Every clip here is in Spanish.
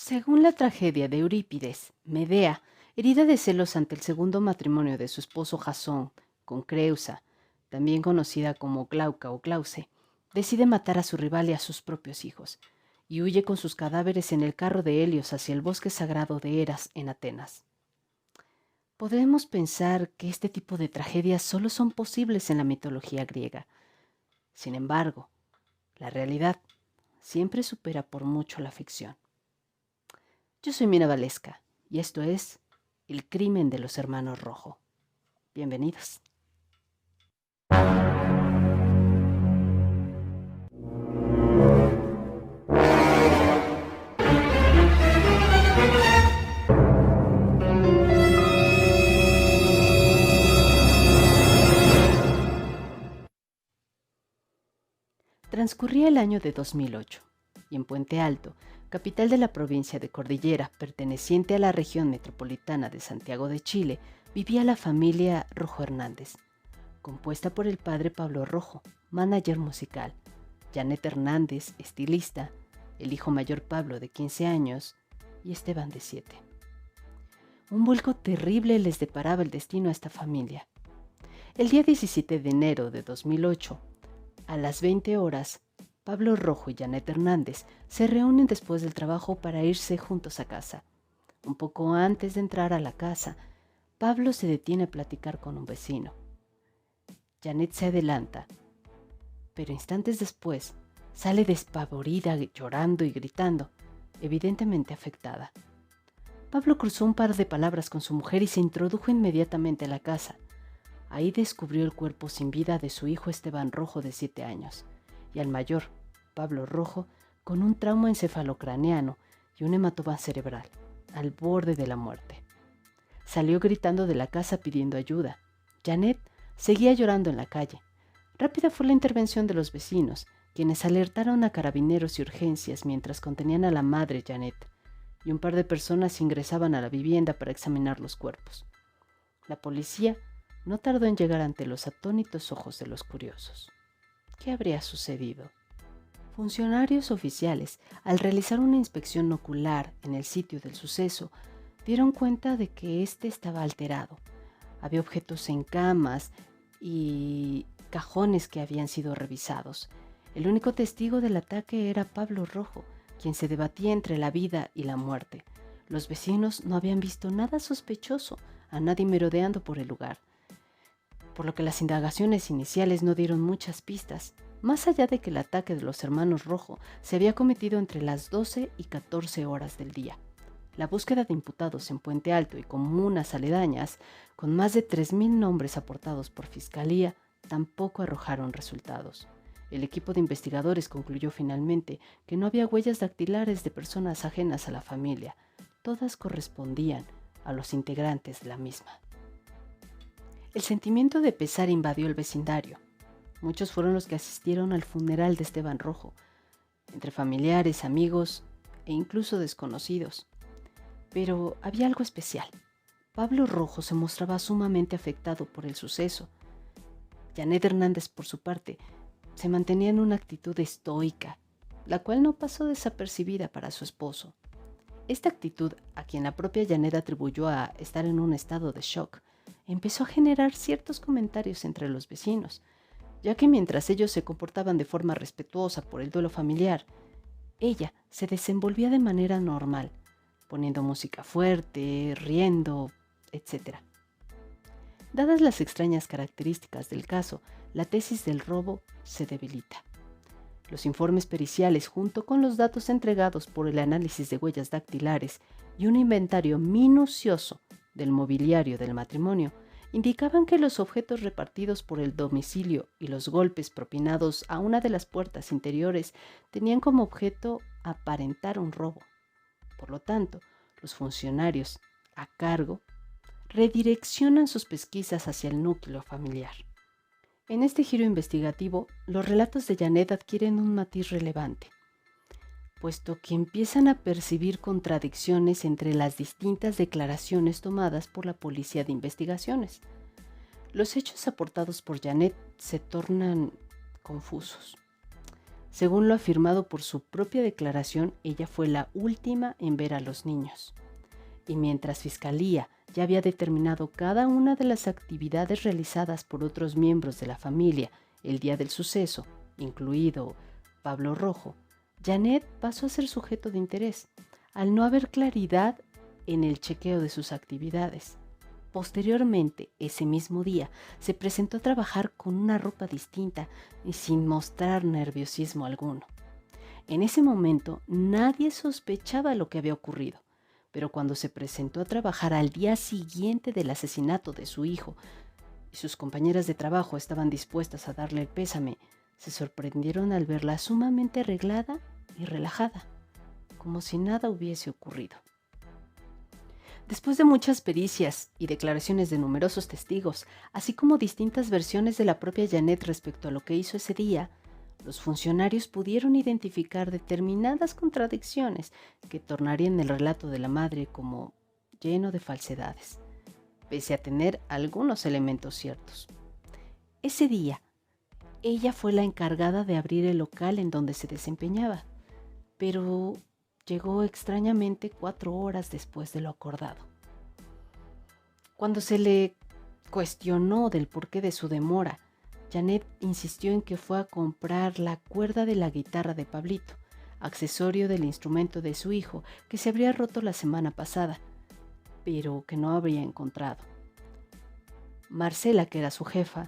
Según la tragedia de Eurípides, Medea, herida de celos ante el segundo matrimonio de su esposo Jasón con Creusa, también conocida como Glauca o Glauce, decide matar a su rival y a sus propios hijos, y huye con sus cadáveres en el carro de Helios hacia el bosque sagrado de Eras en Atenas. Podemos pensar que este tipo de tragedias solo son posibles en la mitología griega. Sin embargo, la realidad siempre supera por mucho la ficción. Yo soy Mina Valesca y esto es El crimen de los hermanos Rojo. Bienvenidos. Transcurría el año de 2008 y en Puente Alto, capital de la provincia de Cordillera, perteneciente a la región metropolitana de Santiago de Chile, vivía la familia Rojo Hernández, compuesta por el padre Pablo Rojo, manager musical, Janet Hernández, estilista, el hijo mayor Pablo de 15 años y Esteban de 7. Un vuelco terrible les deparaba el destino a esta familia. El día 17 de enero de 2008, a las 20 horas, Pablo Rojo y Janet Hernández se reúnen después del trabajo para irse juntos a casa. Un poco antes de entrar a la casa, Pablo se detiene a platicar con un vecino. Janet se adelanta, pero instantes después sale despavorida, llorando y gritando, evidentemente afectada. Pablo cruzó un par de palabras con su mujer y se introdujo inmediatamente a la casa. Ahí descubrió el cuerpo sin vida de su hijo Esteban Rojo de 7 años y al mayor, Pablo Rojo, con un trauma encefalocraneano y un hematoma cerebral, al borde de la muerte. Salió gritando de la casa pidiendo ayuda. Janet seguía llorando en la calle. Rápida fue la intervención de los vecinos, quienes alertaron a carabineros y urgencias mientras contenían a la madre Janet, y un par de personas ingresaban a la vivienda para examinar los cuerpos. La policía no tardó en llegar ante los atónitos ojos de los curiosos. ¿Qué habría sucedido? Funcionarios oficiales, al realizar una inspección ocular en el sitio del suceso, dieron cuenta de que éste estaba alterado. Había objetos en camas y cajones que habían sido revisados. El único testigo del ataque era Pablo Rojo, quien se debatía entre la vida y la muerte. Los vecinos no habían visto nada sospechoso, a nadie merodeando por el lugar, por lo que las indagaciones iniciales no dieron muchas pistas, más allá de que el ataque de los hermanos Rojo se había cometido entre las 12 y 14 horas del día. La búsqueda de imputados en Puente Alto y comunas aledañas, con más de 3.000 nombres aportados por Fiscalía, tampoco arrojaron resultados. El equipo de investigadores concluyó finalmente que no había huellas dactilares de personas ajenas a la familia. Todas correspondían a los integrantes de la misma. El sentimiento de pesar invadió el vecindario. Muchos fueron los que asistieron al funeral de Esteban Rojo, entre familiares, amigos e incluso desconocidos. Pero había algo especial. Pablo Rojo se mostraba sumamente afectado por el suceso. Janet Hernández, por su parte, se mantenía en una actitud estoica, la cual no pasó desapercibida para su esposo. Esta actitud, a quien la propia Janet atribuyó a estar en un estado de shock, empezó a generar ciertos comentarios entre los vecinos, ya que mientras ellos se comportaban de forma respetuosa por el duelo familiar, ella se desenvolvía de manera normal, poniendo música fuerte, riendo, etc. Dadas las extrañas características del caso, la tesis del robo se debilita. Los informes periciales, junto con los datos entregados por el análisis de huellas dactilares y un inventario minucioso del mobiliario del matrimonio, indicaban que los objetos repartidos por el domicilio y los golpes propinados a una de las puertas interiores tenían como objeto aparentar un robo. Por lo tanto, los funcionarios a cargo redireccionan sus pesquisas hacia el núcleo familiar. En este giro investigativo, los relatos de Janet adquieren un matiz relevante, puesto que empiezan a percibir contradicciones entre las distintas declaraciones tomadas por la Policía de Investigaciones. Los hechos aportados por Janet se tornan confusos. Según lo afirmado por su propia declaración, ella fue la última en ver a los niños. Y mientras Fiscalía ya había determinado cada una de las actividades realizadas por otros miembros de la familia el día del suceso, incluido Pablo Rojo, Janet pasó a ser sujeto de interés, al no haber claridad en el chequeo de sus actividades. Posteriormente, ese mismo día, se presentó a trabajar con una ropa distinta y sin mostrar nerviosismo alguno. En ese momento, nadie sospechaba lo que había ocurrido, pero cuando se presentó a trabajar al día siguiente del asesinato de su hijo y sus compañeras de trabajo estaban dispuestas a darle el pésame, se sorprendieron al verla sumamente arreglada y relajada, como si nada hubiese ocurrido. Después de muchas pericias y declaraciones de numerosos testigos, así como distintas versiones de la propia Janet respecto a lo que hizo ese día, los funcionarios pudieron identificar determinadas contradicciones que tornarían el relato de la madre como lleno de falsedades, pese a tener algunos elementos ciertos. Ese día, ella fue la encargada de abrir el local en donde se desempeñaba, pero llegó extrañamente 4 horas después de lo acordado. Cuando se le cuestionó del porqué de su demora, Janet insistió en que fue a comprar la cuerda de la guitarra de Pablito, accesorio del instrumento de su hijo que se habría roto la semana pasada, pero que no habría encontrado. Marcela, que era su jefa,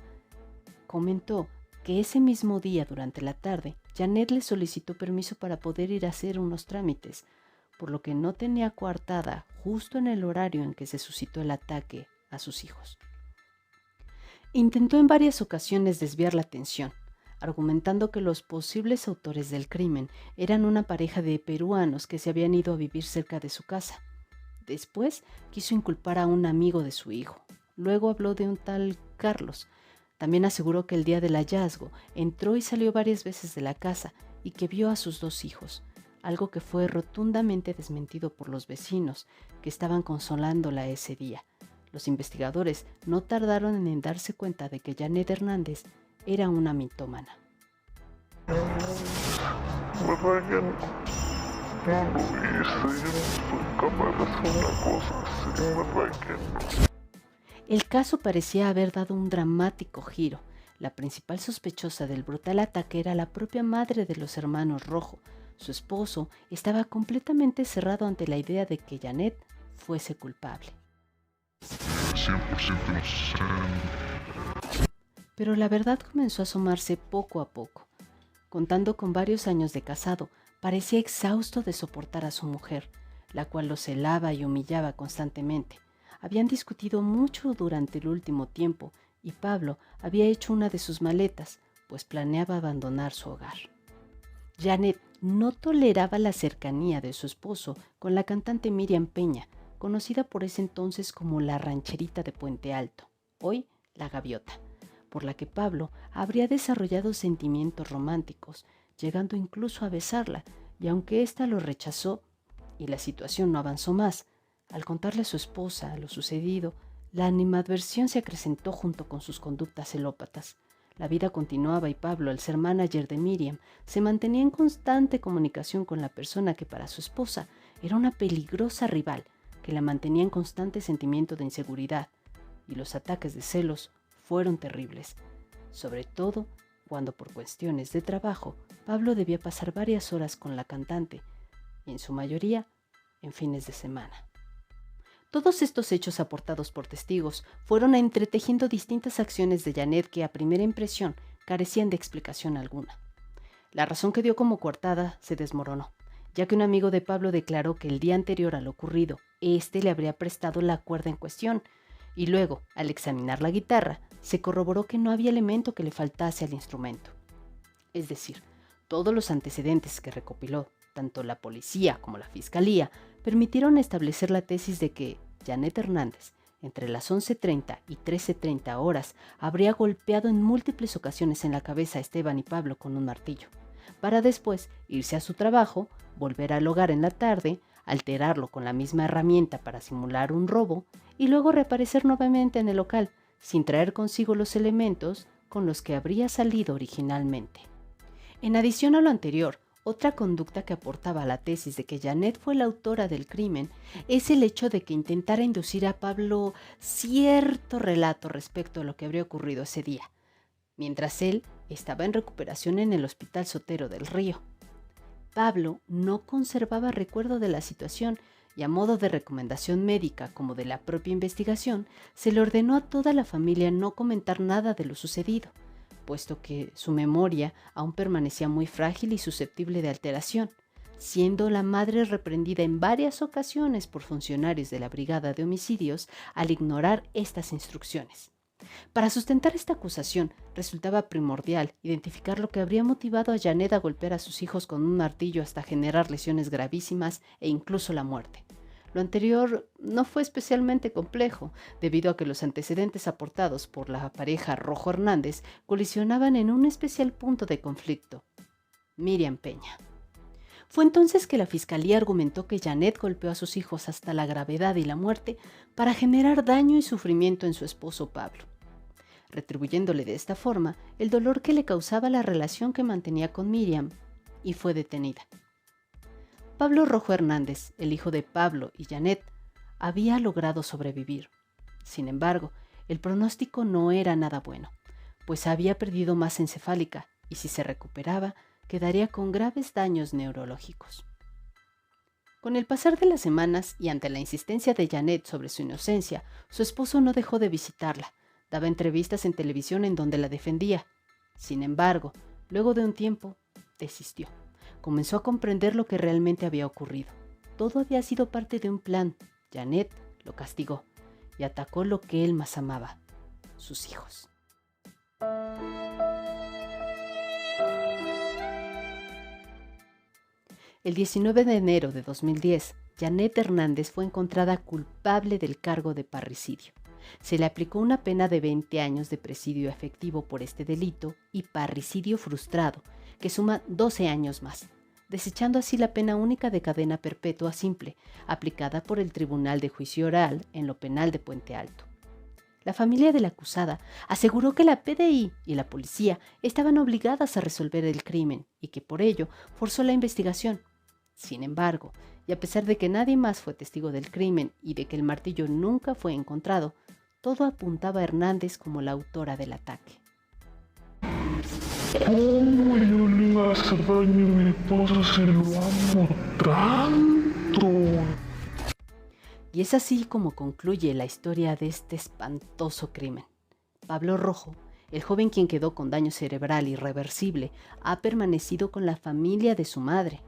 comentó que ese mismo día durante la tarde, Janet le solicitó permiso para poder ir a hacer unos trámites, por lo que no tenía coartada justo en el horario en que se suscitó el ataque a sus hijos. Intentó en varias ocasiones desviar la atención, argumentando que los posibles autores del crimen eran una pareja de peruanos que se habían ido a vivir cerca de su casa. Después quiso inculpar a un amigo de su hijo. Luego habló de un tal Carlos. También aseguró que el día del hallazgo entró y salió varias veces de la casa y que vio a sus 2 hijos, algo que fue rotundamente desmentido por los vecinos que estaban consolándola ese día. Los investigadores no tardaron en darse cuenta de que Janet Hernández era una mitómana. ¿Verdad que no lo hice? Yo no soy capaz de hacer una cosa así, ¿verdad que no? El caso parecía haber dado un dramático giro. La principal sospechosa del brutal ataque era la propia madre de los hermanos Rojo. Su esposo estaba completamente cerrado ante la idea de que Janet fuese culpable. 100% inocente. Pero la verdad comenzó a asomarse poco a poco. Contando con varios años de casado, parecía exhausto de soportar a su mujer, la cual lo celaba y humillaba constantemente. Habían discutido mucho durante el último tiempo y Pablo había hecho una de sus maletas, pues planeaba abandonar su hogar. Janet no toleraba la cercanía de su esposo con la cantante Miriam Peña, conocida por ese entonces como la rancherita de Puente Alto, hoy la Gaviota, por la que Pablo habría desarrollado sentimientos románticos, llegando incluso a besarla, y aunque ésta lo rechazó y la situación no avanzó más, al contarle a su esposa lo sucedido, la animadversión se acrecentó junto con sus conductas celópatas. La vida continuaba y Pablo, al ser manager de Miriam, se mantenía en constante comunicación con la persona que para su esposa era una peligrosa rival, que la mantenía en constante sentimiento de inseguridad, y los ataques de celos fueron terribles, sobre todo cuando por cuestiones de trabajo Pablo debía pasar varias horas con la cantante, y en su mayoría en fines de semana. Todos estos hechos aportados por testigos fueron entretejiendo distintas acciones de Janet que a primera impresión carecían de explicación alguna. La razón que dio como coartada se desmoronó, ya que un amigo de Pablo declaró que el día anterior a lo ocurrido, éste le habría prestado la cuerda en cuestión, y luego, al examinar la guitarra, se corroboró que no había elemento que le faltase al instrumento. Es decir, todos los antecedentes que recopiló tanto la policía como la fiscalía permitieron establecer la tesis de que Janet Hernández, entre las 11:30 y 13:30 horas, habría golpeado en múltiples ocasiones en la cabeza a Esteban y Pablo con un martillo, para después irse a su trabajo, volver al hogar en la tarde, alterarlo con la misma herramienta para simular un robo y luego reaparecer nuevamente en el local, sin traer consigo los elementos con los que habría salido originalmente. En adición a lo anterior, otra conducta que aportaba a la tesis de que Janet fue la autora del crimen es el hecho de que intentara inducir a Pablo cierto relato respecto a lo que habría ocurrido ese día, mientras él estaba en recuperación en el Hospital Sotero del Río. Pablo no conservaba recuerdo de la situación y a modo de recomendación médica como de la propia investigación, se le ordenó a toda la familia no comentar nada de lo sucedido, puesto que su memoria aún permanecía muy frágil y susceptible de alteración, siendo la madre reprendida en varias ocasiones por funcionarios de la Brigada de Homicidios al ignorar estas instrucciones. Para sustentar esta acusación, resultaba primordial identificar lo que habría motivado a Janet a golpear a sus hijos con un martillo hasta generar lesiones gravísimas e incluso la muerte. Lo anterior no fue especialmente complejo, debido a que los antecedentes aportados por la pareja Rojo Hernández colisionaban en un especial punto de conflicto: Miriam Peña. Fue entonces que la fiscalía argumentó que Janet golpeó a sus hijos hasta la gravedad y la muerte para generar daño y sufrimiento en su esposo Pablo, retribuyéndole de esta forma el dolor que le causaba la relación que mantenía con Miriam, y fue detenida. Pablo Rojo Hernández, el hijo de Pablo y Janet, había logrado sobrevivir. Sin embargo, el pronóstico no era nada bueno, pues había perdido masa encefálica y si se recuperaba, quedaría con graves daños neurológicos. Con el pasar de las semanas y ante la insistencia de Janet sobre su inocencia, su esposo no dejó de visitarla. Daba entrevistas en televisión en donde la defendía. Sin embargo, luego de un tiempo, desistió. Comenzó a comprender lo que realmente había ocurrido. Todo había sido parte de un plan. Janet lo castigó y atacó lo que él más amaba: sus hijos. El 19 de enero de 2010, Janet Hernández fue encontrada culpable del cargo de parricidio. Se le aplicó una pena de 20 años de presidio efectivo por este delito y parricidio frustrado, que suma 12 años más, desechando así la pena única de cadena perpetua simple, aplicada por el Tribunal de Juicio Oral en lo penal de Puente Alto. La familia de la acusada aseguró que la PDI y la policía estaban obligadas a resolver el crimen y que por ello forzó la investigación. Sin embargo, y a pesar de que nadie más fue testigo del crimen y de que el martillo nunca fue encontrado, todo apuntaba a Hernández como la autora del ataque. ¿Cómo yo le hace daño a mi esposo si lo amo tanto? Y es así como concluye la historia de este espantoso crimen. Pablo Rojo, el joven quien quedó con daño cerebral irreversible, ha permanecido con la familia de su madre.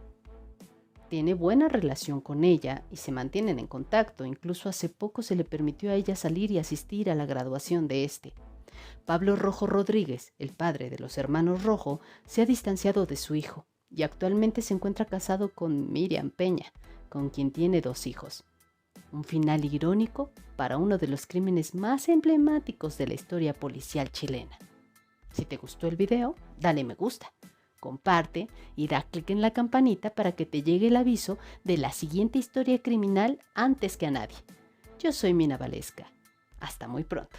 Tiene buena relación con ella y se mantienen en contacto. Incluso hace poco se le permitió a ella salir y asistir a la graduación de este. Pablo Rojo Rodríguez, el padre de los hermanos Rojo, se ha distanciado de su hijo y actualmente se encuentra casado con Miriam Peña, con quien tiene 2 hijos. Un final irónico para uno de los crímenes más emblemáticos de la historia policial chilena. Si te gustó el video, dale me gusta, comparte y da clic en la campanita para que te llegue el aviso de la siguiente historia criminal antes que a nadie. Yo soy Mina Valesca. Hasta muy pronto.